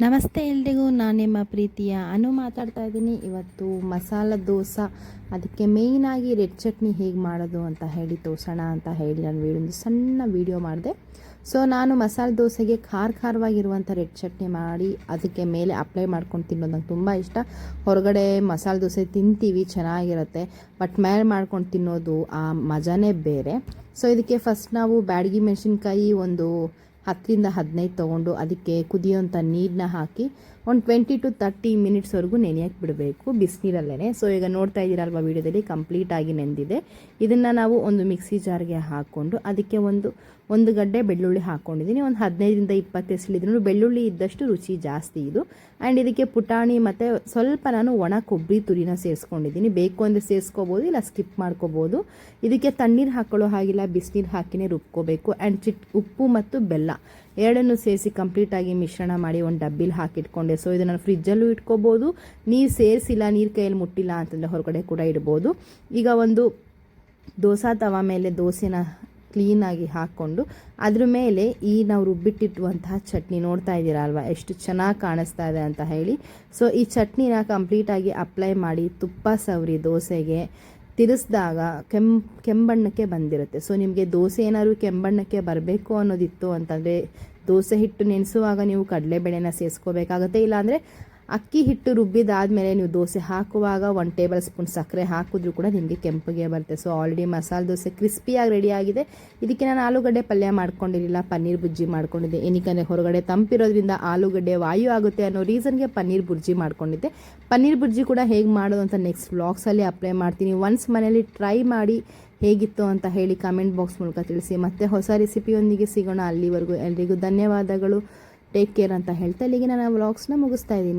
ನಮಸ್ತೆ ಎಲ್ರಿಗೂ, ನಾನು ನಿಮ್ಮ ಪ್ರೀತಿಯ ಅನು ಮಾತಾಡ್ತಾ ಇದ್ದೀನಿ. ಇವತ್ತು ಮಸಾಲ ದೋಸೆ, ಅದಕ್ಕೆ ಮೇಯ್ನಾಗಿ ರೆಡ್ ಚಟ್ನಿ ಹೇಗೆ ಮಾಡೋದು ಅಂತ ಹೇಳಿ ತೋರಿಸೋಣ ಅಂತ ಹೇಳಿ ನಾನು ಒಂದು ಸಣ್ಣ ವೀಡಿಯೋ ಮಾಡಿದೆ. ಸೊ ನಾನು ಮಸಾಲೆ ದೋಸೆಗೆ ಖಾರವಾಗಿರುವಂಥ ರೆಡ್ ಚಟ್ನಿ ಮಾಡಿ ಅದಕ್ಕೆ ಮೇಲೆ ಅಪ್ಲೈ ಮಾಡ್ಕೊಂಡು ತಿನ್ನೋದು ನಂಗೆ ತುಂಬ ಇಷ್ಟ. ಹೊರಗಡೆ ಮಸಾಲೆ ದೋಸೆ ತಿಂತೀವಿ, ಚೆನ್ನಾಗಿರುತ್ತೆ, ಬಟ್ ಮೇಲೆ ಮಾಡ್ಕೊಂಡು ತಿನ್ನೋದು ಆ ಮಜಾನೇ ಬೇರೆ. ಸೊ ಇದಕ್ಕೆ ಫಸ್ಟ್ ನಾವು ಬ್ಯಾಡಗಿ ಮೆಣಸಿನ್ಕಾಯಿ ಒಂದು 10ರಿಂದ 15 ತೊಗೊಂಡು ಅದಕ್ಕೆ ಕುದಿಯೋಂಥ ನೀರನ್ನ ಹಾಕಿ ಒಂದು 20 to 30 ಮಿನಿಟ್ಸ್ವರೆಗೂ ನೆನೆಯಕ್ಕೆ ಬಿಡಬೇಕು ಬಿಸಿನೀರಲ್ಲೇ. ಸೊ ಈಗ ನೋಡ್ತಾ ಇದ್ದೀರಲ್ವ ವೀಡಿಯೋದಲ್ಲಿ ಕಂಪ್ಲೀಟಾಗಿ ನೆಂದಿದೆ. ಇದನ್ನು ನಾವು ಒಂದು ಮಿಕ್ಸಿ ಜಾರ್ಗೆ ಹಾಕ್ಕೊಂಡು ಅದಕ್ಕೆ ಒಂದು ಗಡ್ಡೆ ಬೆಳ್ಳುಳ್ಳಿ ಹಾಕ್ಕೊಂಡಿದ್ದೀನಿ. ಒಂದು 15ರಿಂದ 20 ಎಸಳಿದ್ರು ಬೆಳ್ಳುಳ್ಳಿ ಇದ್ದಷ್ಟು ರುಚಿ ಜಾಸ್ತಿ ಇದು. ಆ್ಯಂಡ್ ಇದಕ್ಕೆ ಪುಟಾಣಿ ಮತ್ತು ಸ್ವಲ್ಪ ನಾನು ಒಣ ಕೊಬ್ಬರಿ ತುರಿನ ಸೇರಿಸ್ಕೊಂಡಿದ್ದೀನಿ. ಬೇಕು ಅಂದರೆ ಸೇರಿಸ್ಕೋಬೋದು, ಇಲ್ಲ ಸ್ಕಿಪ್ ಮಾಡ್ಕೋಬೋದು. ಇದಕ್ಕೆ ತಣ್ಣೀರು ಹಾಕ್ಕೊಳ್ಳೋ ಹಾಗಿಲ್ಲ, ಬಿಸಿನೀರು ಹಾಕಿನೇ ರುಬ್ಕೋಬೇಕು. ಆ್ಯಂಡ್ ಉಪ್ಪು ಮತ್ತು ಬೆಲ್ಲ ಎರಡನ್ನೂ ಸೇರಿಸಿ ಕಂಪ್ಲೀಟಾಗಿ ಮಿಶ್ರಣ ಮಾಡಿ ಒಂದು ಡಬ್ಬಿಲಿ ಹಾಕಿಟ್ಕೊಂಡೆ. ಸೊ ಇದನ್ನು ಫ್ರಿಜ್ಜಲ್ಲೂ ಇಟ್ಕೋಬೋದು, ನೀರು ಸೇರಿಸಿಲ್ಲ, ನೀರು ಕೈಯಲ್ಲಿ ಮುಟ್ಟಿಲ್ಲ ಅಂತಂದರೆ ಹೊರಗಡೆ ಕೂಡ ಇಡ್ಬೋದು. ಈಗ ಒಂದು ದೋಸೆ ತವ ಮೇಲೆ ದೋಸೆನ ಕ್ಲೀನಾಗಿ ಹಾಕ್ಕೊಂಡು ಅದ್ರ ಮೇಲೆ ಈ ನಾವು ರುಬ್ಬಿಟ್ಟಿರುವಂತಹ ಚಟ್ನಿ ನೋಡ್ತಾ ಇದ್ದೀರಾ ಅಲ್ವಾ, ಎಷ್ಟು ಚೆನ್ನಾಗಿ ಕಾಣಿಸ್ತಾ ಇದೆ ಅಂತ ಹೇಳಿ. ಸೊ ಈ ಚಟ್ನಿನ ಕಂಪ್ಲೀಟಾಗಿ ಅಪ್ಲೈ ಮಾಡಿ ತುಪ್ಪ ಸವರಿ ದೋಸೆಗೆ ತಿರ್ಸಿದಾಗ ಕೆಂಬಣ್ಣಕ್ಕೆ ಬಂದಿರುತ್ತೆ. ಸೊ ನಿಮಗೆ ದೋಸೆ ಏನಾದ್ರು ಕೆಂಬಣ್ಣಕ್ಕೆ ಬರಬೇಕು ಅನ್ನೋದಿತ್ತು ಅಂತಂದರೆ ದೋಸೆ ಹಿಟ್ಟು ನೆನೆಸುವಾಗ ನೀವು ಕಡಲೆಬೇಳೆನ ಸೇರಿಸ್ಕೋಬೇಕಾಗತ್ತೆ. ಇಲ್ಲಾಂದರೆ ಅಕ್ಕಿ ಹಿಟ್ಟು ರುಬ್ಬಿದಾದಮೇಲೆ ನೀವು ದೋಸೆ ಹಾಕುವಾಗ 1 ಟೇಬಲ್ ಸ್ಪೂನ್ ಸಕ್ಕರೆ ಹಾಕಿದ್ರೂ ಕೂಡ ನಿಮಗೆ ಕೆಂಪಗೆ ಬರುತ್ತೆ. ಸೊ ಆಲ್ರೆಡಿ ಮಸಾಲೆ ದೋಸೆ ಕ್ರಿಸ್ಪಿಯಾಗಿ ರೆಡಿಯಾಗಿದೆ. ಇದಕ್ಕೆ ನಾನು ಆಲೂಗಡ್ಡೆ ಪಲ್ಯ ಮಾಡ್ಕೊಂಡಿರಲಿಲ್ಲ, ಪನ್ನೀರ್ ಬುರ್ಜಿ ಮಾಡ್ಕೊಂಡಿದ್ದೆ. ಏನಕ್ಕೆ ಹೊರಗಡೆ ತಂಪಿರೋದ್ರಿಂದ ಆಲೂಗಡ್ಡೆ ವಾಯು ಆಗುತ್ತೆ ಅನ್ನೋ ರೀಸನ್ಗೆ ಪನ್ನೀರ್ ಬುರ್ಜಿ ಮಾಡ್ಕೊಂಡಿದ್ದೆ. ಪನ್ನೀರ್ ಬುರ್ಜಿ ಕೂಡ ಹೇಗೆ ಮಾಡೋದು ಅಂತ ನೆಕ್ಸ್ಟ್ ವ್ಲಾಗ್ಸಲ್ಲಿ ಅಪ್ಲೈ ಮಾಡ್ತೀನಿ. ಒನ್ಸ್ ಮನೇಲಿ ಟ್ರೈ ಮಾಡಿ ಹೇಗಿತ್ತು ಅಂತ ಹೇಳಿ ಕಮೆಂಟ್ ಬಾಕ್ಸ್ ಮೂಲಕ ತಿಳಿಸಿ. ಮತ್ತೆ ಹೊಸ ರೆಸಿಪಿಯೊಂದಿಗೆ ಸಿಗೋಣ. ಅಲ್ಲಿವರೆಗೂ ಎಲ್ರಿಗೂ ಧನ್ಯವಾದಗಳು. ಟೇಕ್ ಕೇರ್ ಅಂತ ಹೇಳ್ತಾ ಇಲ್ಲಿಗೆ ನಾನು ವ್ಲಾಗ್ಸ್ನ ಮುಗಿಸ್ತಾ ಇದ್ದೀನಿ.